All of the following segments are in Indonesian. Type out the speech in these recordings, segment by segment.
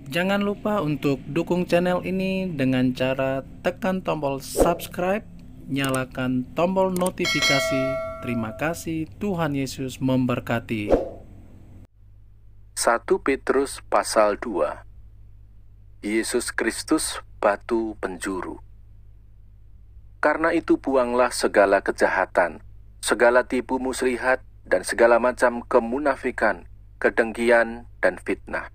Jangan lupa untuk dukung channel ini dengan cara tekan tombol subscribe, nyalakan tombol notifikasi. Terima kasih, Tuhan Yesus memberkati. 1 Petrus pasal 2. Yesus Kristus batu penjuru. Karena itu buanglah segala kejahatan, segala tipu muslihat, dan segala macam kemunafikan, kedengkian, dan fitnah.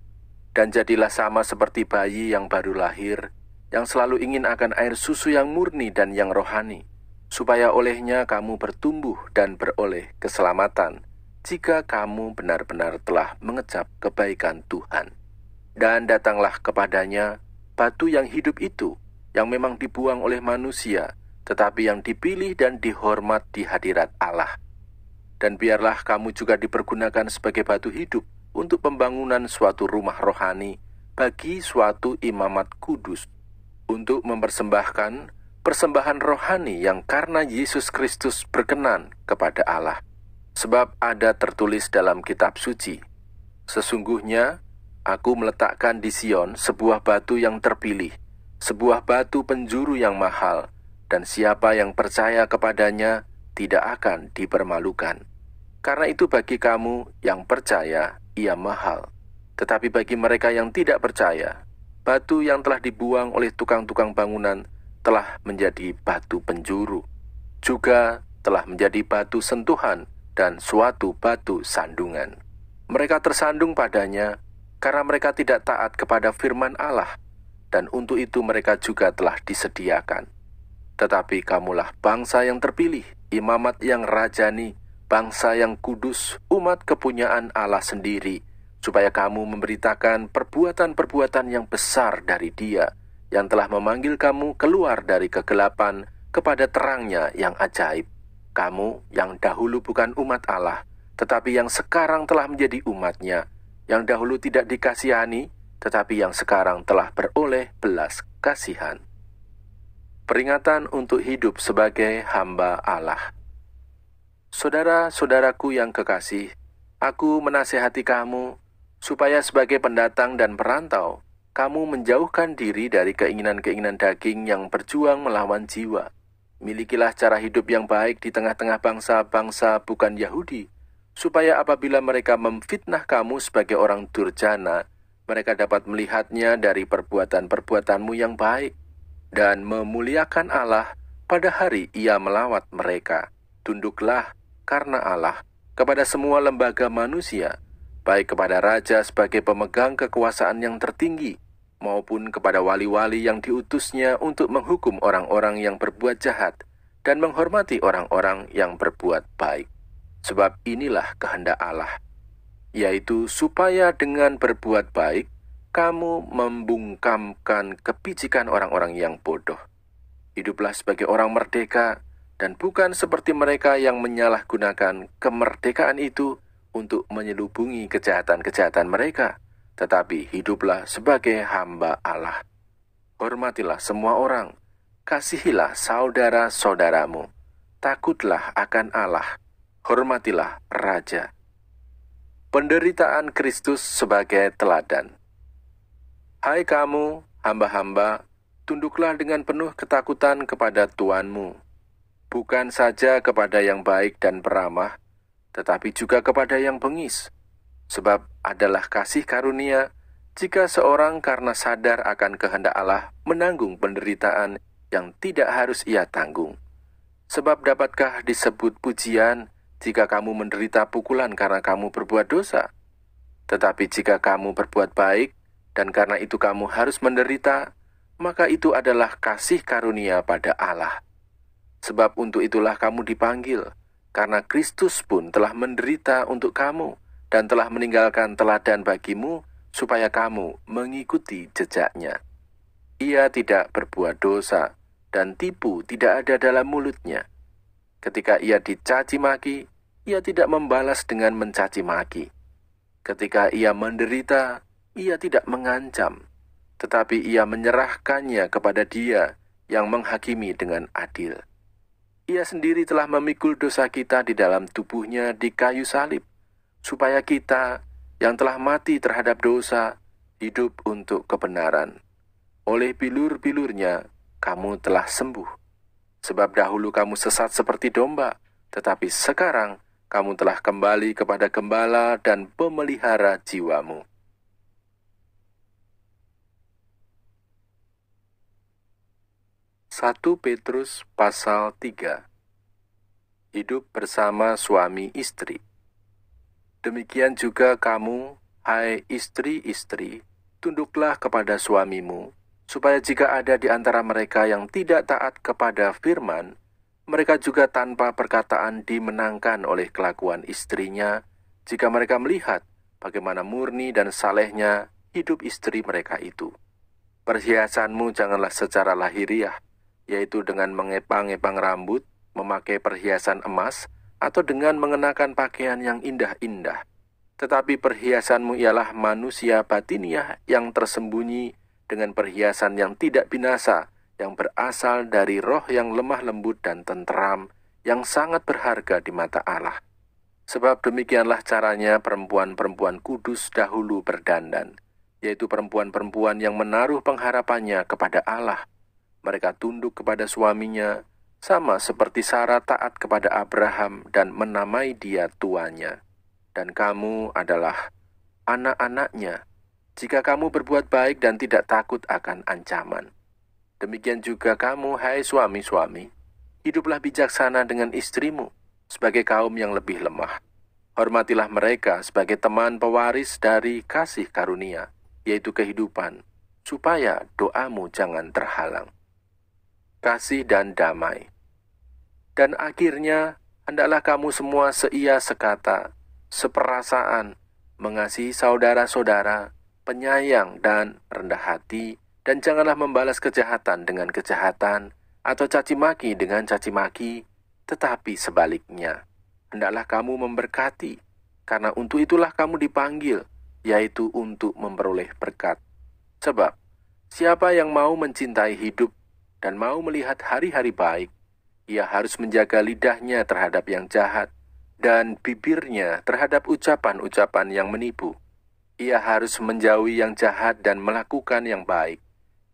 Dan jadilah sama seperti bayi yang baru lahir, yang selalu ingin akan air susu yang murni dan yang rohani, supaya olehnya kamu bertumbuh dan beroleh keselamatan, jika kamu benar-benar telah mengecap kebaikan Tuhan. Dan datanglah kepadanya batu yang hidup itu, yang memang dibuang oleh manusia, tetapi yang dipilih dan dihormat di hadirat Allah. Dan biarlah kamu juga dipergunakan sebagai batu hidup untuk pembangunan suatu rumah rohani bagi suatu imamat kudus, untuk mempersembahkan persembahan rohani yang karena Yesus Kristus berkenan kepada Allah. Sebab ada tertulis dalam kitab suci, sesungguhnya aku meletakkan di Sion sebuah batu yang terpilih, sebuah batu penjuru yang mahal, dan siapa yang percaya kepadanya tidak akan dipermalukan. Karena itu bagi kamu yang percaya, ia mahal. Tetapi bagi mereka yang tidak percaya, batu yang telah dibuang oleh tukang-tukang bangunan telah menjadi batu penjuru, juga telah menjadi batu sentuhan dan suatu batu sandungan. Mereka tersandung padanya karena mereka tidak taat kepada firman Allah, dan untuk itu mereka juga telah disediakan. Tetapi kamulah bangsa yang terpilih, imamat yang rajani, bangsa yang kudus, umat kepunyaan Allah sendiri, supaya kamu memberitakan perbuatan-perbuatan yang besar dari Dia, yang telah memanggil kamu keluar dari kegelapan kepada terangnya yang ajaib. Kamu yang dahulu bukan umat Allah, tetapi yang sekarang telah menjadi umat-Nya, yang dahulu tidak dikasihani, tetapi yang sekarang telah beroleh belas kasihan. Peringatan untuk hidup sebagai hamba Allah. Saudara-saudaraku yang kekasih, aku menasihati kamu, supaya sebagai pendatang dan perantau, kamu menjauhkan diri dari keinginan-keinginan daging yang berjuang melawan jiwa. Milikilah cara hidup yang baik di tengah-tengah bangsa-bangsa bukan Yahudi, supaya apabila mereka memfitnah kamu sebagai orang durjana, mereka dapat melihatnya dari perbuatan-perbuatanmu yang baik, dan memuliakan Allah pada hari Ia melawat mereka. Tunduklah karena Allah kepada semua lembaga manusia, baik kepada raja sebagai pemegang kekuasaan yang tertinggi, maupun kepada wali-wali yang diutusnya untuk menghukum orang-orang yang berbuat jahat, dan menghormati orang-orang yang berbuat baik. Sebab inilah kehendak Allah, yaitu supaya dengan berbuat baik, kamu membungkamkan kepicikan orang-orang yang bodoh. Hiduplah sebagai orang merdeka, dan bukan seperti mereka yang menyalahgunakan kemerdekaan itu untuk menyelubungi kejahatan-kejahatan mereka, tetapi hiduplah sebagai hamba Allah. Hormatilah semua orang, kasihilah saudara-saudaramu, takutlah akan Allah, hormatilah Raja. Penderitaan Kristus sebagai teladan. Hai kamu, hamba-hamba, tunduklah dengan penuh ketakutan kepada Tuanmu, bukan saja kepada yang baik dan peramah, tetapi juga kepada yang bengis. Sebab adalah kasih karunia jika seorang karena sadar akan kehendak Allah menanggung penderitaan yang tidak harus ia tanggung. Sebab dapatkah disebut pujian jika kamu menderita pukulan karena kamu berbuat dosa? Tetapi jika kamu berbuat baik, dan karena itu kamu harus menderita, maka itu adalah kasih karunia pada Allah. Sebab untuk itulah kamu dipanggil, karena Kristus pun telah menderita untuk kamu, dan telah meninggalkan teladan bagimu, supaya kamu mengikuti jejaknya. Ia tidak berbuat dosa, dan tipu tidak ada dalam mulutnya. Ketika ia dicaci maki, ia tidak membalas dengan mencaci maki. Ketika ia menderita, ia tidak mengancam, tetapi ia menyerahkannya kepada Dia yang menghakimi dengan adil. Ia sendiri telah memikul dosa kita di dalam tubuhnya di kayu salib, supaya kita yang telah mati terhadap dosa hidup untuk kebenaran. Oleh bilur-bilurnya, kamu telah sembuh. Sebab dahulu kamu sesat seperti domba, tetapi sekarang kamu telah kembali kepada gembala dan pemelihara jiwamu. Satu Petrus pasal 3. Hidup bersama suami istri. Demikian juga kamu, hai istri-istri, tunduklah kepada suamimu, supaya jika ada di antara mereka yang tidak taat kepada firman, mereka juga tanpa perkataan dimenangkan oleh kelakuan istrinya, jika mereka melihat bagaimana murni dan salehnya hidup istri mereka itu. Perhiasanmu janganlah secara lahiriah, yaitu dengan mengepang-epang rambut, memakai perhiasan emas, atau dengan mengenakan pakaian yang indah-indah. Tetapi perhiasanmu ialah manusia batiniah yang tersembunyi dengan perhiasan yang tidak binasa, yang berasal dari roh yang lemah lembut dan tenteram, yang sangat berharga di mata Allah. Sebab demikianlah caranya perempuan-perempuan kudus dahulu berdandan, yaitu perempuan-perempuan yang menaruh pengharapannya kepada Allah. Mereka tunduk kepada suaminya, sama seperti Sarah taat kepada Abraham dan menamai dia tuannya. Dan kamu adalah anak-anaknya, jika kamu berbuat baik dan tidak takut akan ancaman. Demikian juga kamu, hai suami-suami, hiduplah bijaksana dengan istrimu, sebagai kaum yang lebih lemah. Hormatilah mereka sebagai teman pewaris dari kasih karunia, yaitu kehidupan, supaya doamu jangan terhalang. Kasih dan damai. Dan akhirnya, hendaklah kamu semua seia sekata, seperasaan, mengasihi saudara-saudara, penyayang dan rendah hati, dan janganlah membalas kejahatan dengan kejahatan, atau caci maki dengan caci maki, tetapi sebaliknya. Hendaklah kamu memberkati, karena untuk itulah kamu dipanggil, yaitu untuk memperoleh berkat. Sebab, siapa yang mau mencintai hidup dan mau melihat hari-hari baik, ia harus menjaga lidahnya terhadap yang jahat dan bibirnya terhadap ucapan-ucapan yang menipu. Ia harus menjauhi yang jahat dan melakukan yang baik.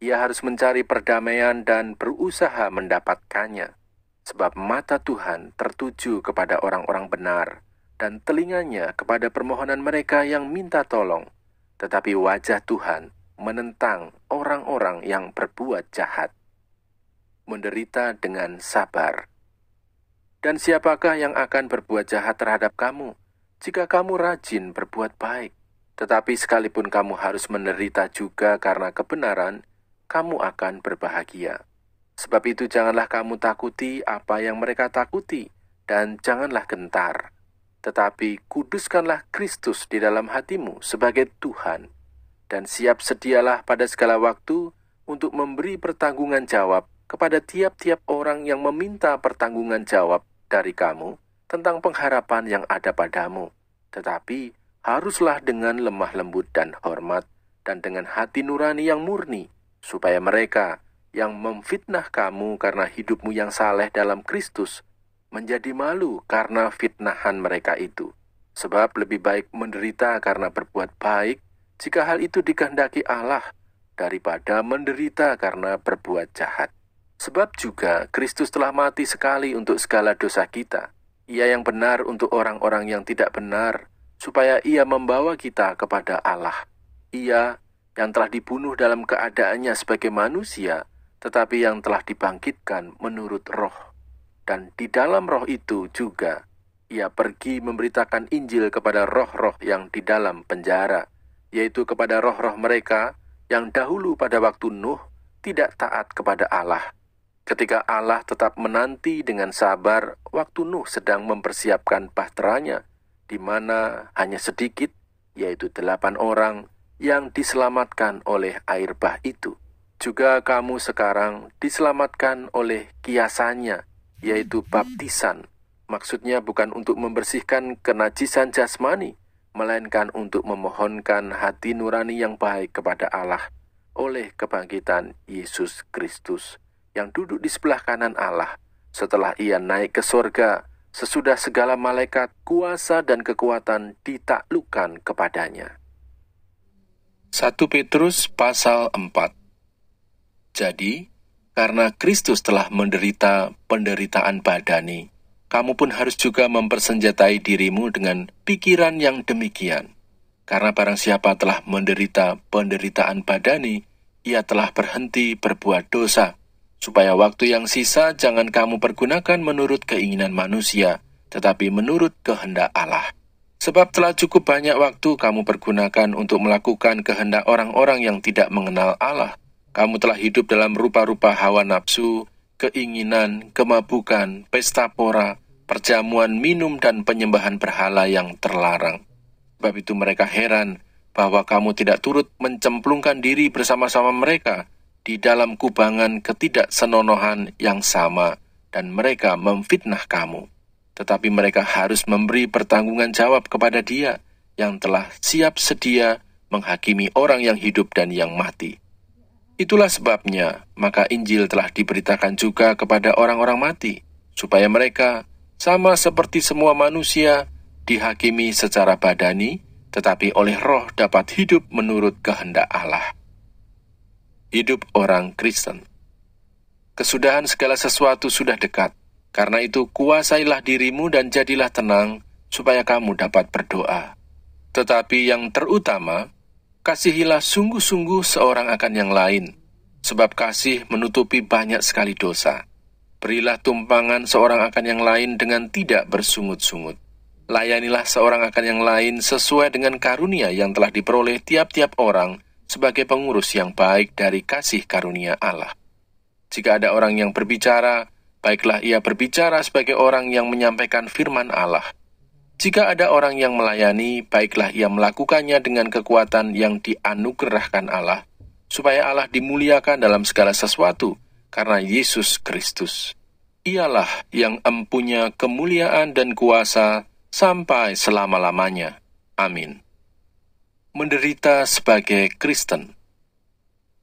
Ia harus mencari perdamaian dan berusaha mendapatkannya. Sebab mata Tuhan tertuju kepada orang-orang benar dan telinganya kepada permohonan mereka yang minta tolong. Tetapi wajah Tuhan menentang orang-orang yang berbuat jahat. Menderita dengan sabar. Dan siapakah yang akan berbuat jahat terhadap kamu, jika kamu rajin berbuat baik? Tetapi sekalipun kamu harus menderita juga karena kebenaran, kamu akan berbahagia. Sebab itu janganlah kamu takuti apa yang mereka takuti, dan janganlah gentar. Tetapi kuduskanlah Kristus di dalam hatimu sebagai Tuhan, dan siap sedialah pada segala waktu untuk memberi pertanggungan jawab kepada tiap-tiap orang yang meminta pertanggungan jawab dari kamu tentang pengharapan yang ada padamu. Tetapi haruslah dengan lemah lembut dan hormat, dan dengan hati nurani yang murni, supaya mereka yang memfitnah kamu karena hidupmu yang saleh dalam Kristus menjadi malu karena fitnahan mereka itu. Sebab lebih baik menderita karena berbuat baik, jika hal itu dikehendaki Allah, daripada menderita karena berbuat jahat. Sebab juga Kristus telah mati sekali untuk segala dosa kita. Ia yang benar untuk orang-orang yang tidak benar, supaya ia membawa kita kepada Allah. Ia yang telah dibunuh dalam keadaannya sebagai manusia, tetapi yang telah dibangkitkan menurut roh. Dan di dalam roh itu juga, ia pergi memberitakan Injil kepada roh-roh yang di dalam penjara, yaitu kepada roh-roh mereka yang dahulu pada waktu Nuh tidak taat kepada Allah. Ketika Allah tetap menanti dengan sabar waktu Nuh sedang mempersiapkan bahteranya, di mana hanya sedikit, yaitu 8 orang, yang diselamatkan oleh air bah itu. Juga kamu sekarang diselamatkan oleh kiasannya, yaitu baptisan. Maksudnya bukan untuk membersihkan kenajisan jasmani, melainkan untuk memohonkan hati nurani yang baik kepada Allah oleh kebangkitan Yesus Kristus, yang duduk di sebelah kanan Allah, setelah ia naik ke sorga, sesudah segala malaikat, kuasa dan kekuatan ditaklukkan kepadanya. 1 Petrus pasal 4. Jadi, karena Kristus telah menderita penderitaan badani, kamu pun harus juga mempersenjatai dirimu dengan pikiran yang demikian. Karena barang siapa telah menderita penderitaan badani, ia telah berhenti berbuat dosa, supaya waktu yang sisa jangan kamu pergunakan menurut keinginan manusia, tetapi menurut kehendak Allah. Sebab telah cukup banyak waktu kamu pergunakan untuk melakukan kehendak orang-orang yang tidak mengenal Allah. Kamu telah hidup dalam rupa-rupa hawa nafsu, keinginan, kemabukan, pesta pora, perjamuan minum dan penyembahan berhala yang terlarang. Sebab itu mereka heran bahwa kamu tidak turut mencemplungkan diri bersama-sama mereka di dalam kubangan ketidaksenonohan yang sama, dan mereka memfitnah kamu. Tetapi mereka harus memberi pertanggungan jawab kepada Dia yang telah siap sedia menghakimi orang yang hidup dan yang mati. Itulah sebabnya, maka Injil telah diberitakan juga kepada orang-orang mati, supaya mereka, sama seperti semua manusia, dihakimi secara badani, tetapi oleh roh dapat hidup menurut kehendak Allah. Hidup orang Kristen. Kesudahan segala sesuatu sudah dekat. Karena itu kuasailah dirimu dan jadilah tenang, supaya kamu dapat berdoa. Tetapi yang terutama, kasihilah sungguh-sungguh seorang akan yang lain, sebab kasih menutupi banyak sekali dosa. Berilah tumpangan seorang akan yang lain dengan tidak bersungut-sungut. Layanilah seorang akan yang lain sesuai dengan karunia yang telah diperoleh tiap-tiap orang sebagai pengurus yang baik dari kasih karunia Allah. Jika ada orang yang berbicara, baiklah ia berbicara sebagai orang yang menyampaikan firman Allah. Jika ada orang yang melayani, baiklah ia melakukannya dengan kekuatan yang dianugerahkan Allah, supaya Allah dimuliakan dalam segala sesuatu, karena Yesus Kristus. Ialah yang empunya kemuliaan dan kuasa sampai selama-lamanya. Amin. Menderita sebagai Kristen.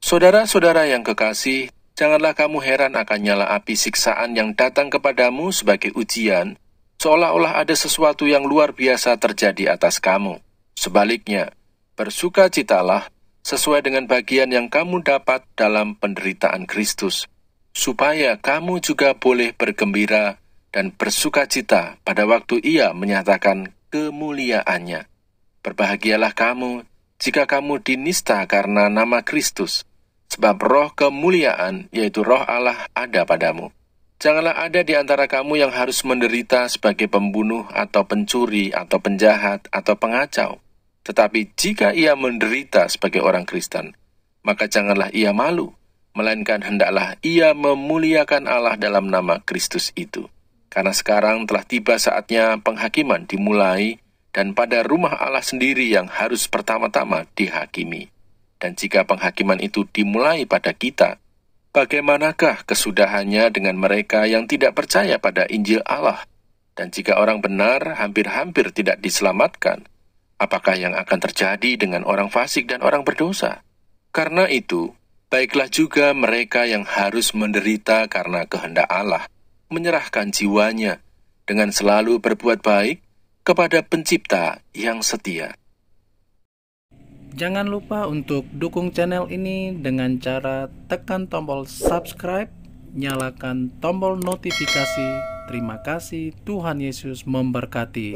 Saudara-saudara yang kekasih, janganlah kamu heran akan nyala api siksaan yang datang kepadamu sebagai ujian, seolah-olah ada sesuatu yang luar biasa terjadi atas kamu. Sebaliknya, bersukacitalah sesuai dengan bagian yang kamu dapat dalam penderitaan Kristus, supaya kamu juga boleh bergembira dan bersukacita pada waktu Ia menyatakan kemuliaannya. Berbahagialah kamu jika kamu dinista karena nama Kristus, sebab roh kemuliaan, yaitu roh Allah, ada padamu. Janganlah ada di antara kamu yang harus menderita sebagai pembunuh atau pencuri atau penjahat atau pengacau. Tetapi jika ia menderita sebagai orang Kristen, maka janganlah ia malu, melainkan hendaklah ia memuliakan Allah dalam nama Kristus itu. Karena sekarang telah tiba saatnya penghakiman dimulai, dan pada rumah Allah sendiri yang harus pertama-tama dihakimi. Dan jika penghakiman itu dimulai pada kita, bagaimanakah kesudahannya dengan mereka yang tidak percaya pada Injil Allah? Dan jika orang benar hampir-hampir tidak diselamatkan, apakah yang akan terjadi dengan orang fasik dan orang berdosa? Karena itu, baiklah juga mereka yang harus menderita karena kehendak Allah, menyerahkan jiwanya dengan selalu berbuat baik kepada Pencipta yang setia. Jangan lupa untuk dukung channel ini dengan cara tekan tombol subscribe, nyalakan tombol notifikasi. Terima kasih, Tuhan Yesus memberkati.